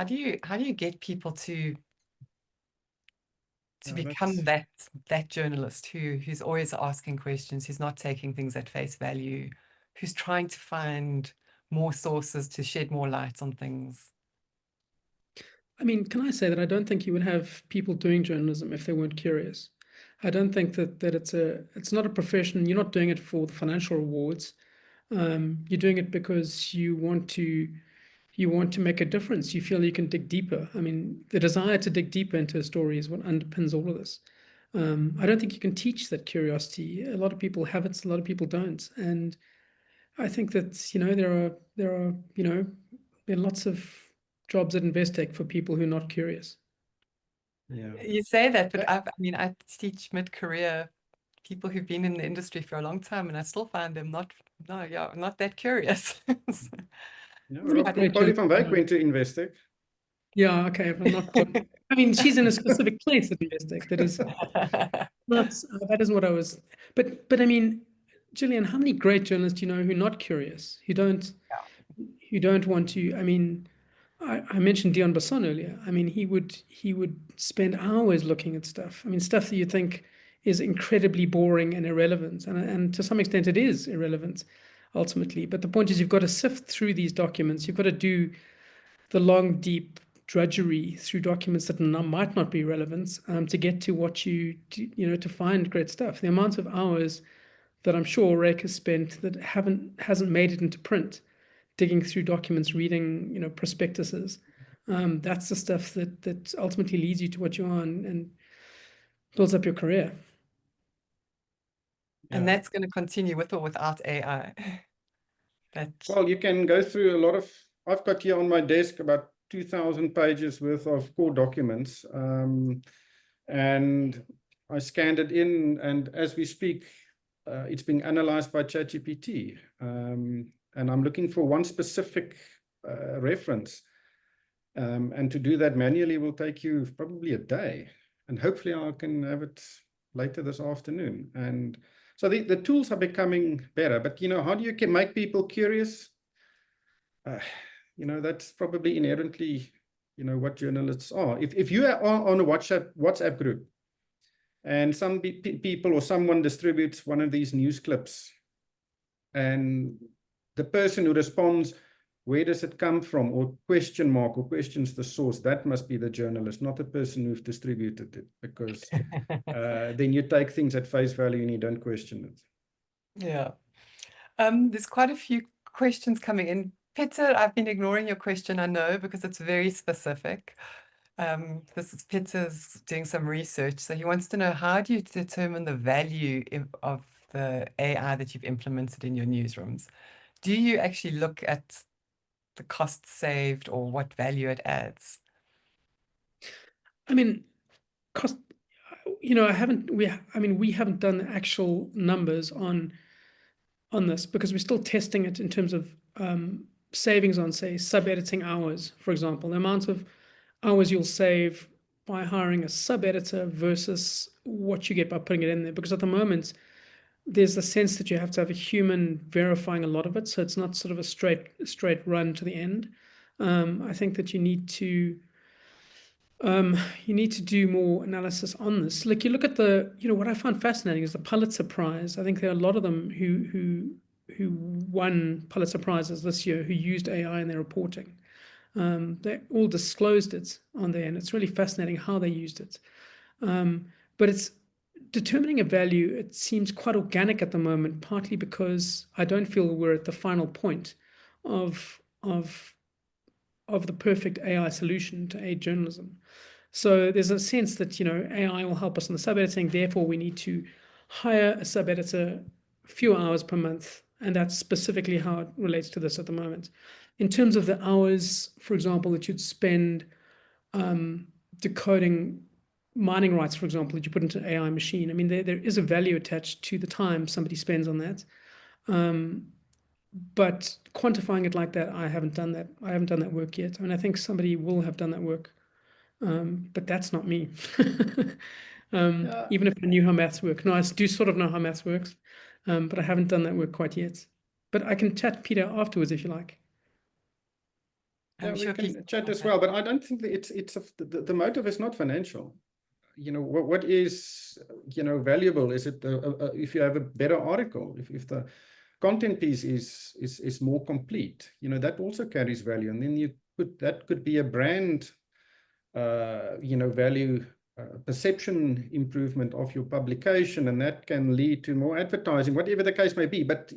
do you get people to become that journalist who's always asking questions, who's not taking things at face value, who's trying to find more sources to shed more light on things? I mean, can I say that I don't think you would have people doing journalism if they weren't curious. I don't think that it's not a profession. You're not doing it for the financial rewards. You're doing it because you want to make a difference. You feel you can dig deeper. I mean, the desire to dig deeper into a story is what underpins all of this. I don't think you can teach that curiosity. A lot of people have it, a lot of people don't. And I think that, there are lots of jobs at Investec for people who are not curious. Yeah. You say that, but I teach mid-career people who've been in the industry for a long time, and I still find them not that curious. Polly van Wyk went to Investec. Yeah, okay. If I'm not quite, I mean, she's in a specific place at Investec. That is not. That isn't what I was. But I mean, Gillian, how many great journalists do you know who are not curious? Who don't want to? I mean, I mentioned Dion Basson earlier. I mean, he would spend hours looking at stuff. I mean, stuff that you think is incredibly boring and irrelevant, and to some extent it is irrelevant ultimately. But the point is, you've got to sift through these documents. You've got to do the long, deep drudgery through documents that might not be relevant to get to what to find great stuff. The amount of hours that I'm sure Ryk has spent that hasn't made it into print, digging through documents, reading, prospectuses. That's the stuff that ultimately leads you to what you are and builds up your career. And that's going to continue with or without AI. Well, you can go through a lot of, I've got here on my desk about 2,000 pages worth of core documents. And I scanned it in, and as we speak, it's being analyzed by ChatGPT. And I'm looking for one specific reference. And to do that manually will take you probably a day. And hopefully I can have it later this afternoon. And so the tools are becoming better. But, how do you make people curious? That's probably inherently, what journalists are. If you are on a WhatsApp group, and some people or someone distributes one of these news clips, and the person who responds, where does it come from, or question mark, or questions the source, that must be the journalist, not the person who's distributed it, because then you take things at face value and you don't question it. Yeah. There's quite a few questions coming in. Peter, I've been ignoring your question, I know, because it's very specific. This is Peter's doing some research. So he wants to know, how do you determine the value of the AI that you've implemented in your newsrooms? Do you actually look at the cost saved or what value it adds? I mean, cost, we haven't done the actual numbers on this because we're still testing it in terms of savings on, say, sub-editing hours, for example. The amount of hours you'll save by hiring a sub-editor versus what you get by putting it in there. Because at the moment, there's a sense that you have to have a human verifying a lot of it. So it's not sort of a straight run to the end. I think that you need to do more analysis on this. Like, you look at what I found fascinating is the Pulitzer Prize. I think there are a lot of them who won Pulitzer Prizes this year who used AI in their reporting. They all disclosed it on there, and it's really fascinating how they used it. But it's determining a value. It seems quite organic at the moment, partly because I don't feel we're at the final point of the perfect AI solution to aid journalism. So there's a sense that AI will help us in the sub-editing. Therefore, we need to hire a sub-editor a few hours per month, and that's specifically how it relates to this at the moment. In terms of the hours, for example, that you'd spend decoding mining rights, for example, that you put into an AI machine. I mean, there is a value attached to the time somebody spends on that. But quantifying it like that, I haven't done that. I haven't done that work yet. I mean, I think somebody will have done that work, but that's not me. Even if I knew how maths work. No, I do sort of know how maths works, but I haven't done that work quite yet. But I can chat Peter afterwards if you like. Yeah, we can chat as well, but I don't think that the motive is not financial. What is valuable? Is it if you have a better article, if the content piece is more complete, that also carries value, and then that could be a brand value perception improvement of your publication, and that can lead to more advertising, whatever the case may be. But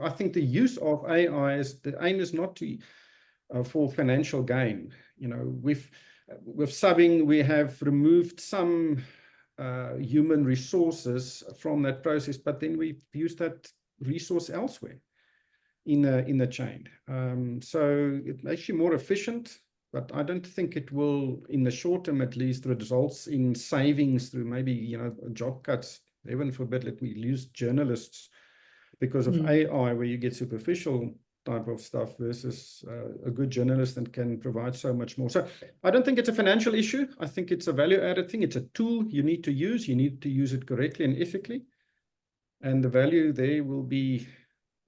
I think the use of AI the aim is not to for financial gain. With subbing, we have removed some human resources from that process, but then we've used that resource elsewhere in the chain. So it makes you more efficient, but I don't think it will, in the short term at least, results in savings through maybe job cuts. Heaven forbid, let me lose journalists because of AI, where you get superficial type of stuff versus a good journalist that can provide so much more. So I don't think it's a financial issue. I think it's a value-added thing. It's a tool you need to use. You need to use it correctly and ethically. And the value there will be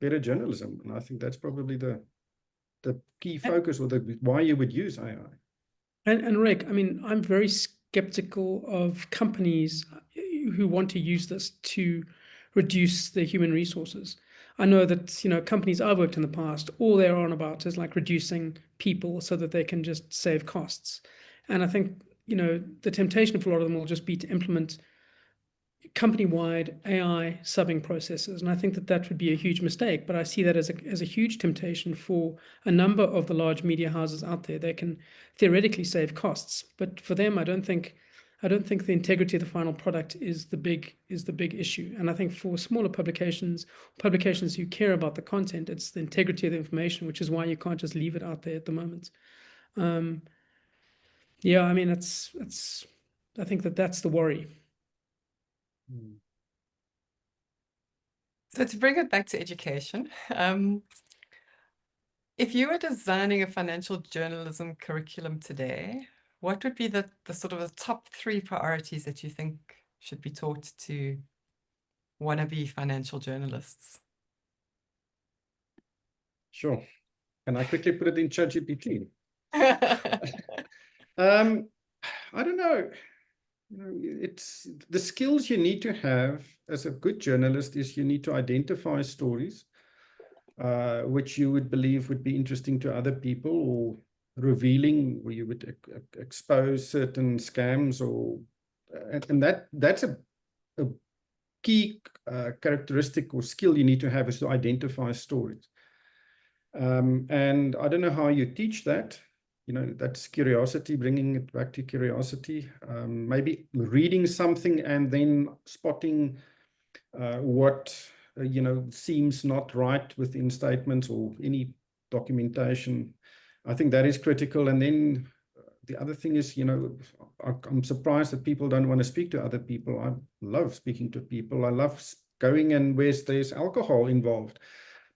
better journalism. And I think that's probably the the key focus or the why you would use AI. And Ryk, I mean, I'm very skeptical of companies who want to use this to reduce their human resources. I know that, you know, companies I've worked in the past, all they're on about is like reducing people so that they can just save costs. And I think, you know, the temptation for a lot of them will just be to implement company-wide AI subbing processes. And I think that that would be a huge mistake, but I see that as a huge temptation for a number of the large media houses out there. They can theoretically save costs, but for them, I don't think the integrity of the final product is the big issue. And I think for smaller publications who care about the content, it's the integrity of the information, which is why you can't just leave it out there at the moment. Yeah, I mean, I think that's the worry. So to bring it back to education, if you were designing a financial journalism curriculum today, what would be the sort of the top 3 priorities that you think should be taught to wannabe financial journalists? Sure. Can I quickly put it in ChatGPT? I don't know. You know, it's the skills you need to have as a good journalist is you need to identify stories which you would believe would be interesting to other people or revealing, or you would expose certain scams, or and that's a key characteristic or skill you need to have, is to identify stories. And I don't know how you teach that. You know, that's curiosity, bringing it back to curiosity. Maybe reading something and then spotting what, you know, seems not right within statements or any documentation. I think that is critical. And then the other thing is, you know, I'm surprised that people don't want to speak to other people. I love speaking to people. I love going and where there's alcohol involved.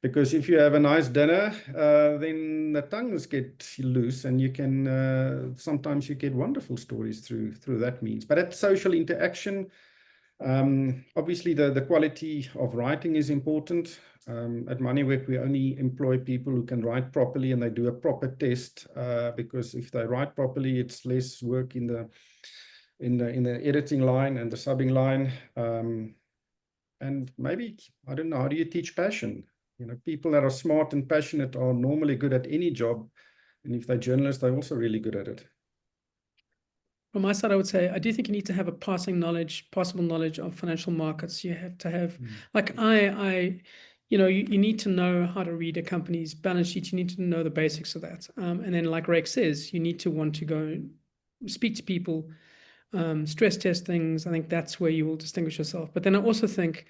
Because if you have a nice dinner, then the tongues get loose, and you can sometimes you get wonderful stories through that means. But at social interaction, obviously the quality of writing is important. At Moneyweb, we only employ people who can write properly, and they do a proper test, because if they write properly, it's less work in the editing line and the subbing line. And maybe, I don't know, how do you teach passion? You know, people that are smart and passionate are normally good at any job. And if they're journalists, they're also really good at it. From my side, I would say, I do think you need to have a possible knowledge of financial markets. You have to have, like you know, you need to know how to read a company's balance sheet. You need to know the basics of that. And then, like Ryk says, you need to want to go speak to people, stress test things. I think that's where you will distinguish yourself. But then I also think,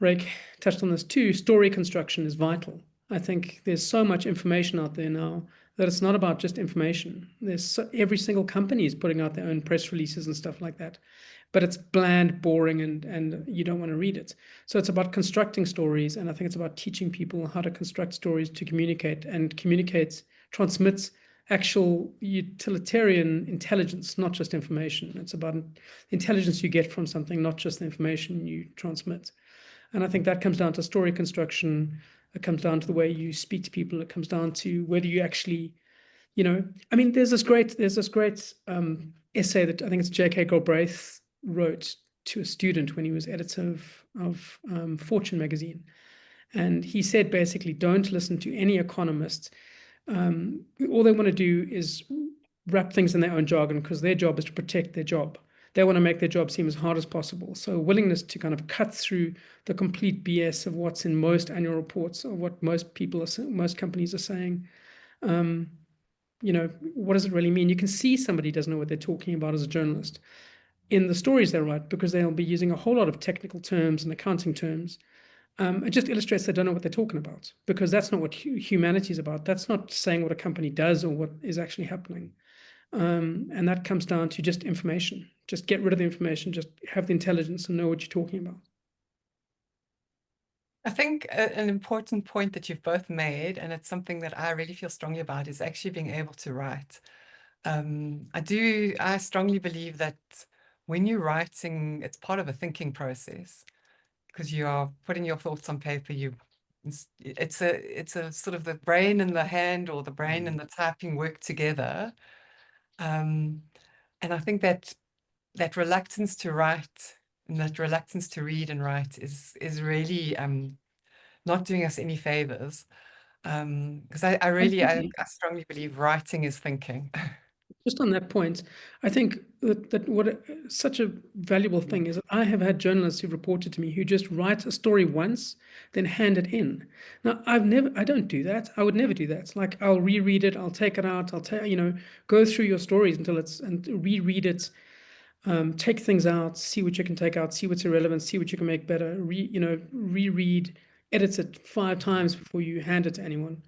Ryk touched on this too, story construction is vital. I think there's so much information out there now that it's not about just information. Every single company is putting out their own press releases and stuff like that, but it's bland, boring, and you don't want to read it. So it's about constructing stories, and I think it's about teaching people how to construct stories to communicate, and transmits actual utilitarian intelligence, not just information. It's about intelligence you get from something, not just the information you transmit. And I think that comes down to story construction. It comes down to the way you speak to people. It comes down to whether you actually, you know, I mean, there's this great essay that I think it's J.K. Galbraith wrote to a student when he was editor of Fortune magazine. And he said, basically, don't listen to any economist. All they want to do is wrap things in their own jargon, because their job is to protect their job. They want to make their job seem as hard as possible. So willingness to kind of cut through the complete BS of what's in most annual reports, or what most companies are saying. You know, what does it really mean? You can see somebody doesn't know what they're talking about as a journalist in the stories they write, because they'll be using a whole lot of technical terms and accounting terms. It just illustrates they don't know what they're talking about, because that's not what humanity is about. That's not saying what a company does or what is actually happening. And that comes down to just information. Just get rid of the information, just have the intelligence and know what you're talking about. I think an important point that you've both made, and it's something that I really feel strongly about, is actually being able to write. I strongly believe that when you're writing, it's part of a thinking process, because you are putting your thoughts on paper, you're it's a sort of the brain and the hand, or the brain and the typing work together. And I think that reluctance to write and that reluctance to read and write is really not doing us any favors. Because I strongly believe writing is thinking. Just on that point, I think that such a valuable thing is that I have had journalists who've reported to me who just write a story once, then hand it in. Now, I don't do that. I would never do that. Like, I'll reread it, I'll take it out, go through your stories and reread it, take things out, see what you can take out, see what's irrelevant, see what you can make better, reread, edit it 5 times before you hand it to anyone.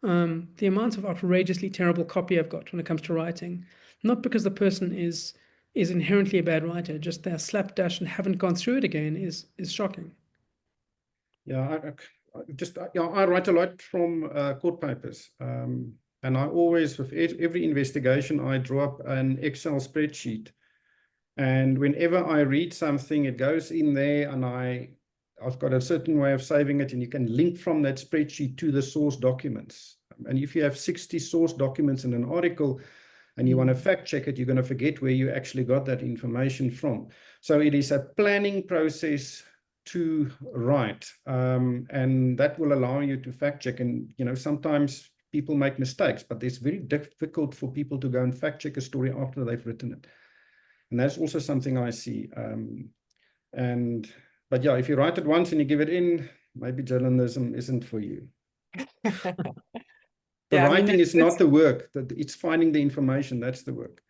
The amount of outrageously terrible copy I've got when it comes to writing, not because the person is inherently a bad writer, just they're slapdash and haven't gone through it again, is shocking. Yeah, I write a lot from court papers, and I always, with every investigation, I draw up an Excel spreadsheet, and whenever I read something, it goes in there, and I've got a certain way of saving it, and you can link from that spreadsheet to the source documents. And if you have 60 source documents in an article and you want to fact check it, you're going to forget where you actually got that information from. So it is a planning process to write, and that will allow you to fact check. And, sometimes people make mistakes, but it's very difficult for people to go and fact check a story after they've written it. And that's also something I see. But yeah, if you write it once and you give it in, maybe journalism isn't for you. The writing is not the work. It's finding the information. That's the work.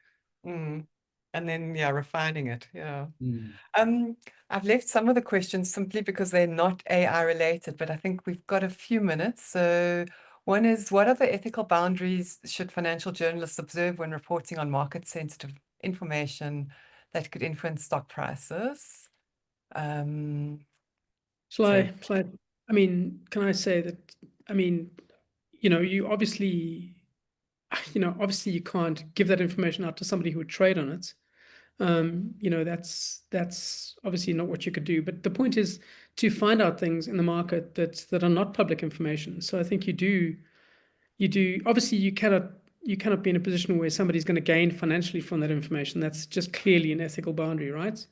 And then, refining it. Yeah. I've left some of the questions simply because they're not AI related, but I think we've got a few minutes. So one is, what are the ethical boundaries should financial journalists observe when reporting on market sensitive information that could influence stock prices? Can I say that, you obviously you can't give that information out to somebody who would trade on it. That's obviously not what you could do. But the point is to find out things in the market that are not public information. So I think you do. Obviously, you cannot be in a position where somebody's going to gain financially from that information. That's just clearly an ethical boundary, right?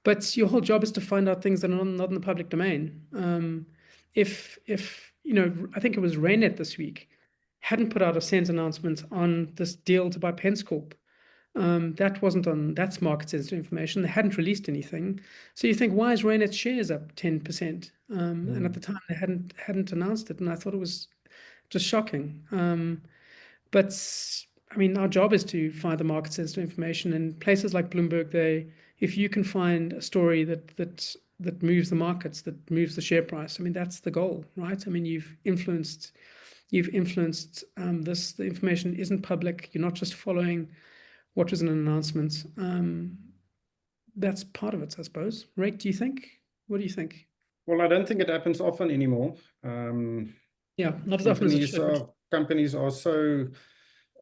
But your whole job is to find out things that are not in the public domain. If I think it was Reinet this week hadn't put out a SENS announcement on this deal to buy Pence Corp. That's market sensitive information. They hadn't released anything. So you think, why is Reinet's shares up 10%? And at the time they hadn't announced it, and I thought it was just shocking. But our job is to find the market sensitive information, and places like Bloomberg, if you can find a story that moves the markets, that moves the share price, that's the goal, right? You've influenced this. The information isn't public. You're not just following what was an announcement. That's part of it, I suppose. Ryk, what do you think? Well, I don't think it happens often anymore. Not as often as it should. Companies are so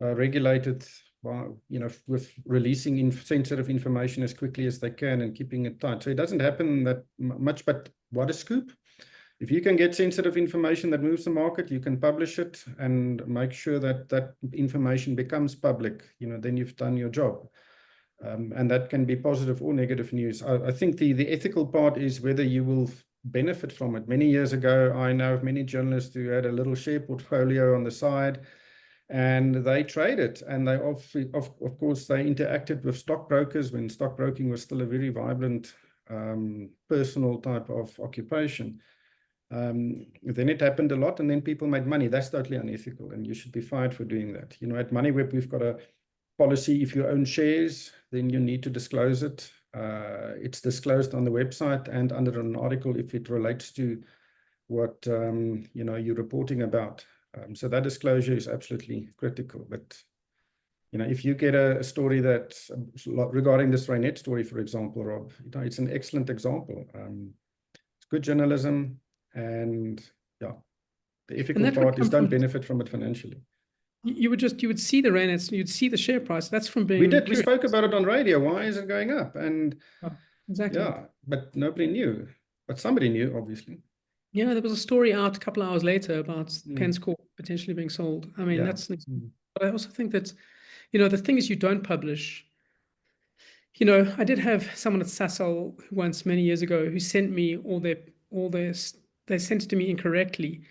regulated, with releasing sensitive information as quickly as they can and keeping it tight. So it doesn't happen that much. But what a scoop! If you can get sensitive information that moves the market, you can publish it and make sure that information becomes public. Then you've done your job. And that can be positive or negative news. I think the ethical part is whether you will benefit from it. Many years ago, I know of many journalists who had a little share portfolio on the side, and they traded, and they of course they interacted with stockbrokers when stockbroking was still a very vibrant personal type of occupation. Then it happened a lot, and then people made money. That's totally unethical, and you should be fired for doing that. At Moneyweb, we've got a policy: if you own shares, then you need to disclose it. It's disclosed on the website and under an article if it relates to what you're reporting about. So that disclosure is absolutely critical. But if you get a story that regarding this Reinet story, for example, Rob, it's an excellent example. It's good journalism, and the ethical part is don't benefit from it financially. You would see the Reinet, you'd see the share price. That's from being. We spoke about it on radio. Why is it going up? And exactly. Yeah, but nobody knew. But somebody knew, obviously. Yeah, there was a story out a couple of hours later about Pence Mm. Corp potentially being sold. I mean, Yeah. that's, Mm. but I also think that, you know, the things you don't publish, you know, I did have someone at Sasol once many years ago who sent me they sent it to me incorrectly,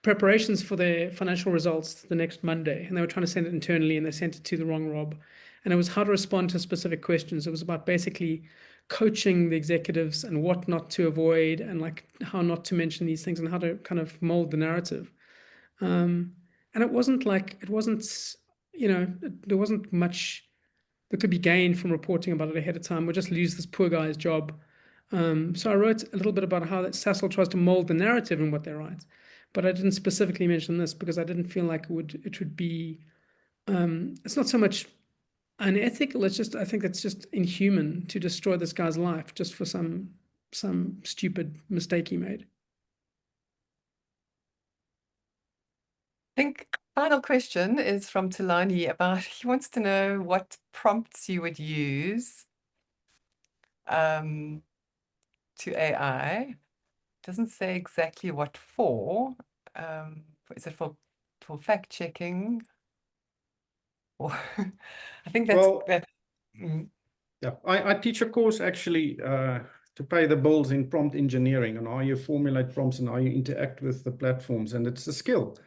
preparations for their financial results the next Monday, and they were trying to send it internally and they sent it to the wrong Rob. And it was how to respond to specific questions. It was about basically coaching the executives and what not to avoid and like how not to mention these things and how to kind of mold the narrative. And it wasn't, you know, there wasn't much that could be gained from reporting about it ahead of time. We'll just lose this poor guy's job. So I wrote a little bit about how that Sasol tries to mold the narrative in what they write, but I didn't specifically mention this because I didn't feel like it would be. It's not so much unethical. It's just I think it's just inhuman to destroy this guy's life just for some stupid mistake he made. I think final question is from Tilani about, he wants to know what prompts you would use to AI. Doesn't say exactly what for. Is it for fact checking? Or I think that's Well, yeah, I teach a course actually to pay the bills in prompt engineering and how you formulate prompts and how you interact with the platforms. And it's a skill.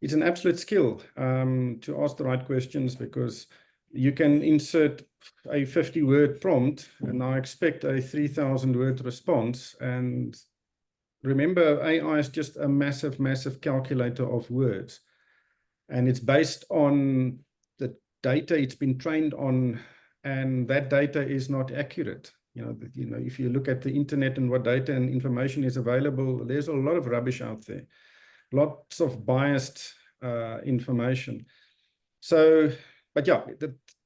It's an absolute skill to ask the right questions, because you can insert a 50-word prompt and I expect a 3,000-word response. And remember, AI is just a massive, massive calculator of words. And it's based on the data it's been trained on, and that data is not accurate. You know, if you look at the internet and what data and information is available, there's a lot of rubbish out there. Lots of biased information. So, but yeah,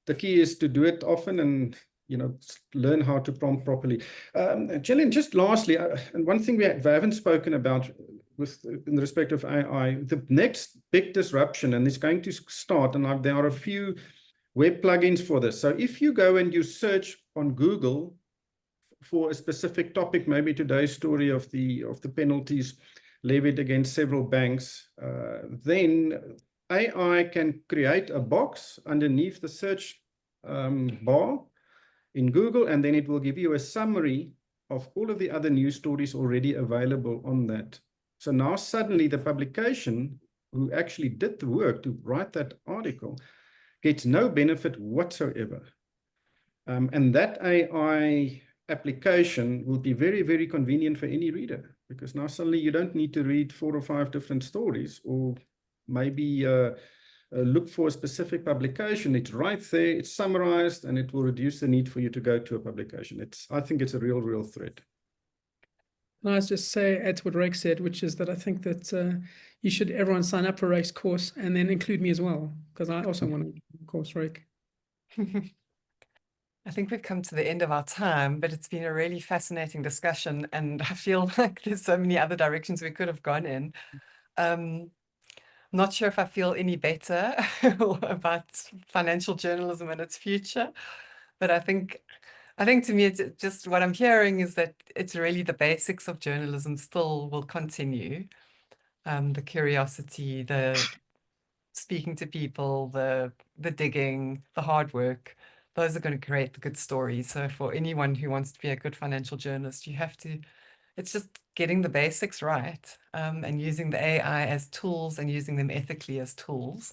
the key is to do it often and, you know, learn how to prompt properly. Gillian, just lastly, and one thing we haven't spoken about in respect of AI, the next big disruption, and it's going to start, and there are a few web plugins for this. So if you go and you search on Google for a specific topic, maybe today's story of the penalties levied against several banks, then AI can create a box underneath the search bar in Google, and then it will give you a summary of all of the other news stories already available on that. So now suddenly the publication who actually did the work to write that article gets no benefit whatsoever. And that AI application will be very, very convenient for any reader, because now suddenly you don't need to read 4 or 5 different stories, or maybe look for a specific publication. It's right there, it's summarized, and it will reduce the need for you to go to a publication. I think it's a real threat. And I was just add to what Ryk said, which is that I think that everyone sign up for Ryk's course and then include me as well, because I also want to course Ryk. I think we've come to the end of our time, but it's been a really fascinating discussion, and I feel like there's so many other directions we could have gone in. I'm not sure if I feel any better about financial journalism and its future, but I think to me, it's just what I'm hearing is that it's really the basics of journalism still will continue. The curiosity, the speaking to people, the digging, the hard work, those are going to create the good stories. So for anyone who wants to be a good financial journalist, it's just getting the basics right, and using the AI as tools and using them ethically as tools.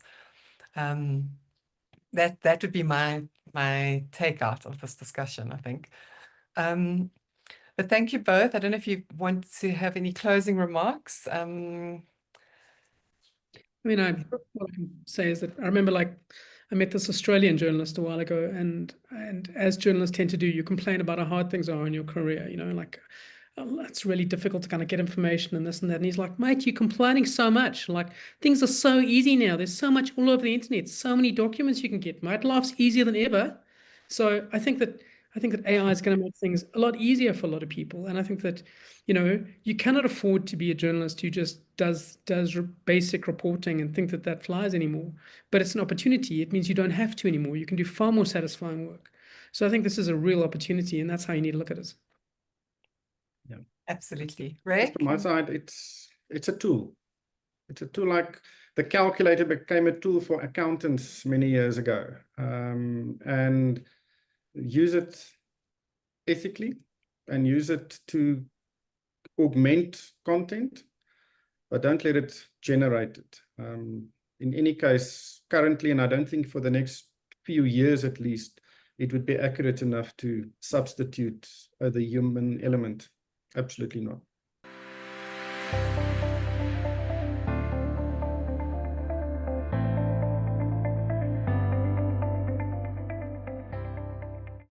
That would be my takeout of this discussion, I think. But thank you both. I don't know if you want to have any closing remarks. I mean, what I can say is that I remember, I met this Australian journalist a while ago, and as journalists tend to do, you complain about how hard things are in your career, you know, like, oh, it's really difficult to kind of get information and this and that. And he's like, mate, you're complaining so much. Like, things are so easy now. There's so much all over the internet, so many documents you can get. Mate, life's easier than ever. So I think that AI is going to make things a lot easier for a lot of people. And I think that, you know, you cannot afford to be a journalist who just does basic reporting and think that flies anymore. But it's an opportunity. It means you don't have to anymore. You can do far more satisfying work. So I think this is a real opportunity, and that's how you need to look at it. Yeah. Absolutely. Just Ryk? from my side, it's a tool. It's a tool like the calculator became a tool for accountants many years ago. And use it ethically and use it to augment content, but don't let it generate it. In any case, currently, and I don't think for the next few years at least, it would be accurate enough to substitute the human element. Absolutely not.